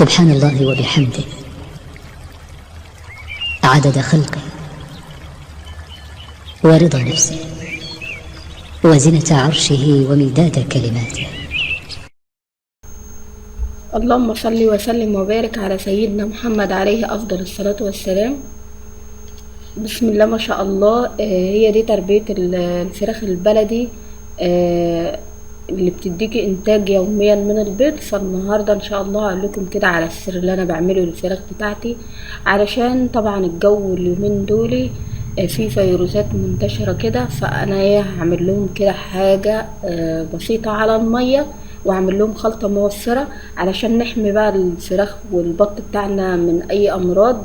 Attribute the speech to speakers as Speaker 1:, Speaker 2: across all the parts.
Speaker 1: سبحان الله وبحمده عدد خلقه ورضا نفسه وزنة عرشه ومداد كلماته.
Speaker 2: اللهم صل وسلم وبارك على سيدنا محمد عليه أفضل الصلاة والسلام. بسم الله ما شاء الله. هي دي تربية الفراخ البلدي اللي بتديكي إنتاج يوميا من البيض. فالنهاردة إن شاء الله هقول لكم كده على السر اللي أنا بعمله للفراخ بتاعتي، علشان طبعا الجو اليومين دول في فيروسات منتشرة كده، فأنا هعمل لهم كده حاجة بسيطة على المية، وهعمل لهم خلطة موفرة علشان نحمي بقى الفراخ والبط بتاعنا من أي أمراض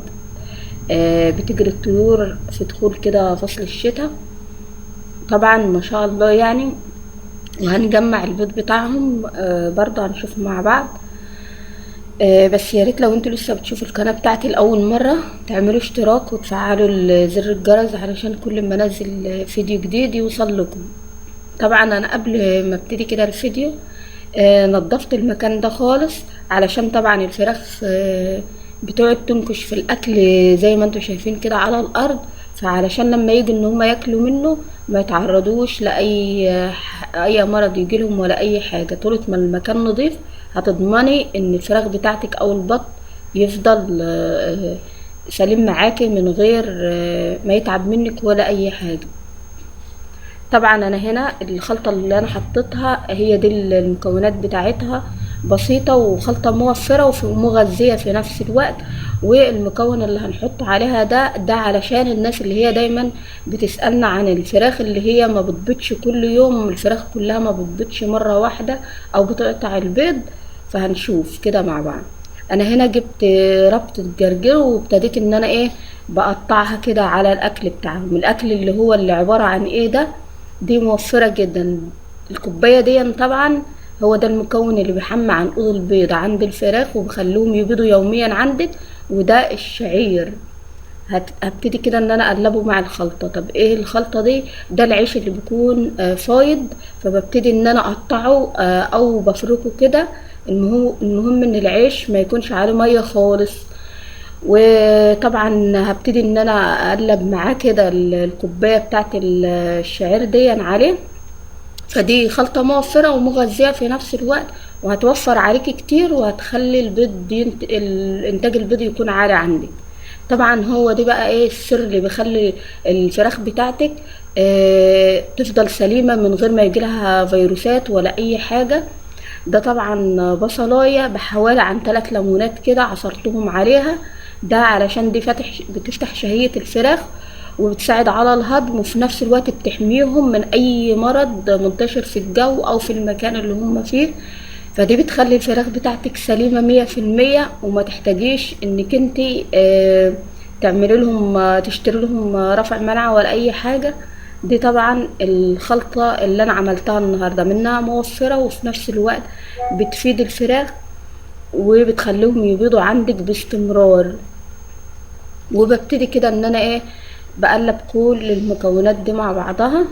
Speaker 2: بتجري الطيور في دخول كده فصل الشتاء. طبعا ما شاء الله يعني، وهنجمع البيض بتاعهم برضه هنشوف مع بعض. بس يا ريت لو انتوا لسه بتشوفوا القناه بتاعتي لاول مره تعملوا اشتراك وتفعلوا زر الجرس علشان كل ما انزل فيديو جديد يوصل لكم. طبعا انا قبل ما ابتدي كده الفيديو نظفت المكان ده خالص، علشان طبعا الفراخ بتقعد تنكش في الاكل زي ما انتوا شايفين كده على الارض، فعلشان لما يجي ان هم ياكلوا منه ما يتعرضوش لاي مرض يجيلهم ولا اي حاجه. طول ما المكان نظيف هتضمني ان الفراخ بتاعتك او البط يفضل سليم معاكي من غير ما يتعب منك ولا اي حاجه. طبعا انا هنا الخلطة اللي انا حطيتها هي دي المكونات بتاعتها، بسيطة وخلطة موفرة ومغذية في نفس الوقت. والمكون اللي هنحط عليها ده علشان الناس اللي هي دايما بتسألنا عن الفراخ اللي هي ما بتبيضش كل يوم، الفراخ كلها ما بتبيضش مرة واحدة او بتقطع البيض. فهنشوف كده مع بعض. انا هنا جبت ربطة جرجير وابتديت ان انا بقطعها كده على الاكل بتاعهم، الاكل اللي هو اللي عبارة عن ده. دي موفرة جدا. الكوباية دي طبعا هو ده المكون اللي بيحمي عنقود البيض عند الفراخ وبخليهم يبيضوا يوميا عندك، وده الشعير. هبتدي كده ان انا اقلبه مع الخلطة. طب ايه الخلطة دي؟ ده العيش اللي بيكون فايض، فببتدي ان انا اقطعه او بفركه كده. المهم ان العيش ما يكونش عليه مية خالص. وطبعا هبتدي ان انا اقلب معاه كده الكوبايه بتاعت الشعير دي عليه. فدي خلطه موفره ومغذيه في نفس الوقت، وهتوفر عليكي كتير، وهتخلي الانتاج البيض يكون عالي عندك. طبعا هو دي بقى السر اللي بيخلي الفراخ بتاعتك تفضل سليمه من غير ما يجيلها فيروسات ولا اي حاجه. ده طبعا بصلايه بحوالي عن 3 ليمونات كده عصرتهم عليها، ده علشان دي بتفتح شهية الفراخ وبتساعد على الهضم، وفي نفس الوقت بتحميهم من اي مرض منتشر في الجو او في المكان اللي هم فيه. فدي بتخلي الفراخ بتاعتك سليمة 100%، وما تحتاجيش انك انتي تعملي لهم تشتري لهم رفع مناعة ولا اي حاجة. دي طبعا الخلطة اللي انا عملتها النهاردة، منها موفرة وفي نفس الوقت بتفيد الفراخ وبتخليهم يبيضوا عندك باستمرار. وببتدي كده ان انا بقلب كل المكونات دي مع بعضها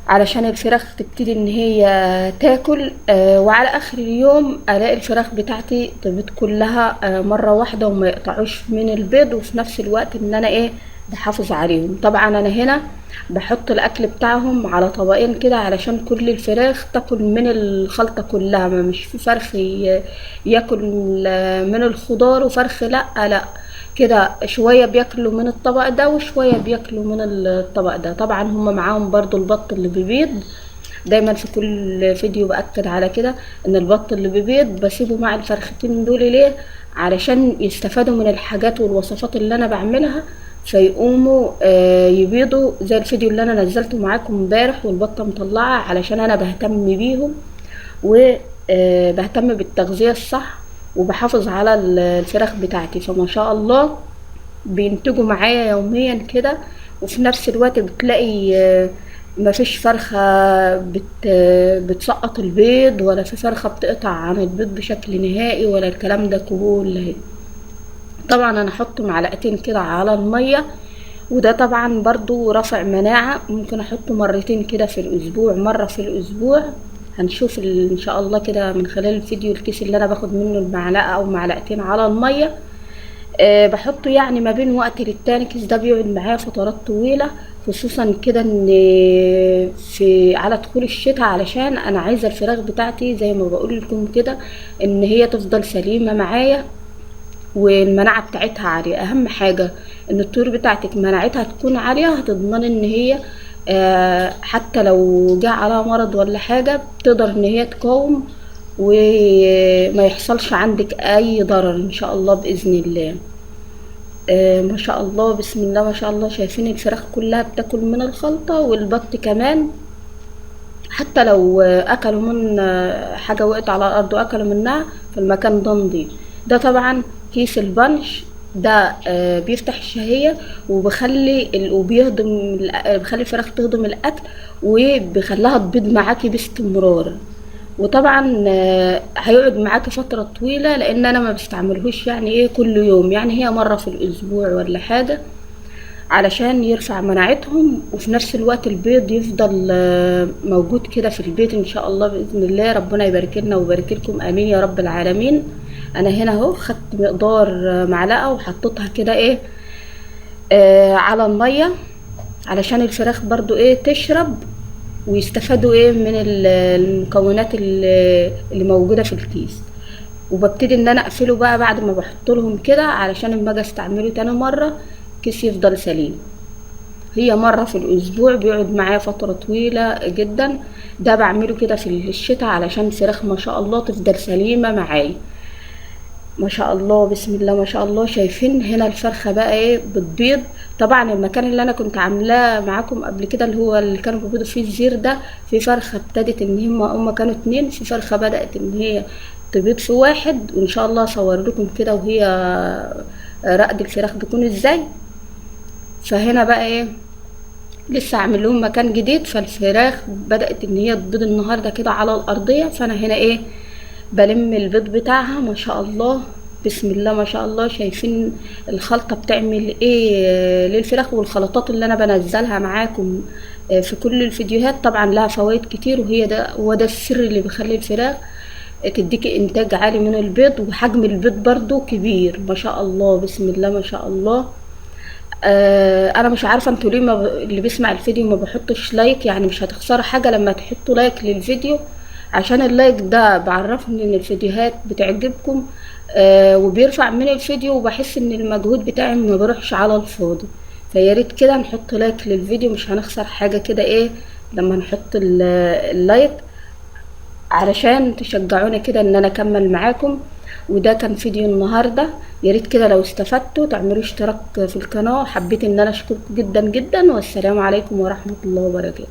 Speaker 2: علشان الفراخ تبتدي ان هي تاكل. وعلى اخر اليوم الاقي الفراخ بتاعتي طبت كلها مرة واحدة وما يقطعوش من البيض، وفي نفس الوقت ان انا بحافظ عليهم. طبعا انا هنا بحط الاكل بتاعهم على طبقين كده علشان كل الفراخ تاكل من الخلطة كلها، ما مش في فرخ ياكل من الخضار وفرخ لا كده، شوية بياكلوا من الطبق ده وشوية بياكلوا من الطبق ده. طبعا هم معاهم برضو البط اللي بيبيض، دايما في كل فيديو بأكد على كده ان البط اللي بيبيض بسيبه مع الفرختين دول. ليه؟ علشان يستفادوا من الحاجات والوصفات اللي انا بعملها، فيقوموا يبيضوا زي الفيديو اللي انا نزلته معاكم امبارح والبطة مطلعة، علشان انا بهتم بيهم وبهتم بالتغذية الصح وبحافظ على الفراخ بتاعتي. فما شاء الله بينتجوا معايا يوميا كده، وفي نفس الوقت بتلاقي مفيش فرخة بتسقط البيض، ولا في فرخة بتقطع عن البيض بشكل نهائي، ولا الكلام ده كله. طبعا انا احط معلقتين كده على المية، وده طبعا برضو رفع مناعة. ممكن احطه مرتين كده في الاسبوع، مرة في الاسبوع هنشوف ان شاء الله كده من خلال الفيديو الكيس اللي انا باخد منه المعلقة او معلقتين على المية. بحطه يعني ما بين وقت للتاني. الكيس ده بيقعد معايا فترات طويلة، خصوصا كده ان في على دخول الشتاء، علشان انا عايزة الفراخ بتاعتي زي ما بقول لكم كده ان هي تفضل سليمة معايا والمناعة بتاعتها عالية. اهم حاجة ان الطيور بتاعتك مناعتها تكون عالية، هتضمن ان هي حتى لو جه عليها مرض ولا حاجة بتقدر ان هي تقاوم وما يحصلش عندك اي ضرر ان شاء الله باذن الله. ما شاء الله بسم الله ما شاء الله. شايفين الفراخ كلها بتاكل من الخلطة، والبط كمان حتى لو اكلوا من حاجة وقعت على الارض واكلوا منها فالمكان ده نضيف. ده طبعا كيس البنش ده بيفتح الشهية بيخلي الفراخ تهضم الاكل وبيخليها تبيض معاكي باستمرار. وطبعا هيقعد معاكي فترة طويلة، لان انا ما بستعملهوش يعني ايه كل يوم، يعني هي مرة في الاسبوع ولا حاجة علشان يرفع مناعتهم، وفي نفس الوقت البيض يفضل موجود كده في البيت ان شاء الله باذن الله. ربنا يبارك لنا ويبارك لكم، امين يا رب العالمين. انا هنا اهو خدت مقدار معلقة وحطيتها كده ايه على المية علشان الفراخ برضو ايه تشرب ويستفادوا ايه من المكونات اللي موجودة في الكيس. وببتدي ان انا اقفله بقى بعد ما بحط لهم كده علشان اما اجي استعمله تاني مرة الكيس يفضل سليم. هي مرة في الاسبوع بيقعد معايا فترة طويلة جدا. ده بعمله كده في الشتاء علشان الفراخ ما شاء الله تفضل سليمة معايا ما شاء الله بسم الله ما شاء الله. شايفين هنا الفرخة بقى ايه بتبيض. طبعا المكان اللي انا كنت عاملاه معاكم قبل كده اللي هو اللي كانوا بيبيضوا فيه الزير ده، في فرخة ابتدت ان هم كانوا 2، في فرخة بدأت ان هي تبيض في واحد، وان شاء الله اصور لكم كده وهي رقد الفراخ بيكون ازاي. فهنا بقى ايه لسه عامل لهم مكان جديد، فالفراخ بدأت ان هي تبيض النهارده كده على الارضية. فانا هنا ايه بلم البيض بتاعها ما شاء الله بسم الله ما شاء الله. شايفين الخلطة بتعمل ايه للفراخ، والخلطات اللي انا بنزلها معاكم في كل الفيديوهات طبعا لها فوائد كتير، وده السر اللي بيخلي الفراخ تديكي انتاج عالي من البيض، وحجم البيض برضو كبير ما شاء الله بسم الله ما شاء الله. انا مش عارفه انتوا ليه اللي بيسمع الفيديو ما بحطش لايك، يعني مش هتخسروا حاجه لما تحطوا لايك للفيديو، عشان اللايك ده بعرفني ان الفيديوهات بتعجبكم وبيرفع من الفيديو، وبحس ان المجهود بتاعي ما بروحش على الفاضي. فياريت كده نحط لايك للفيديو، مش هنخسر حاجه كده ايه لما نحط اللايك علشان تشجعوني كده ان انا اكمل معاكم. وده كان فيديو النهارده. ياريت كده لو استفدتوا تعملوا اشتراك في القناه. حبيت ان انا اشكركم جدا جدا، والسلام عليكم ورحمه الله وبركاته.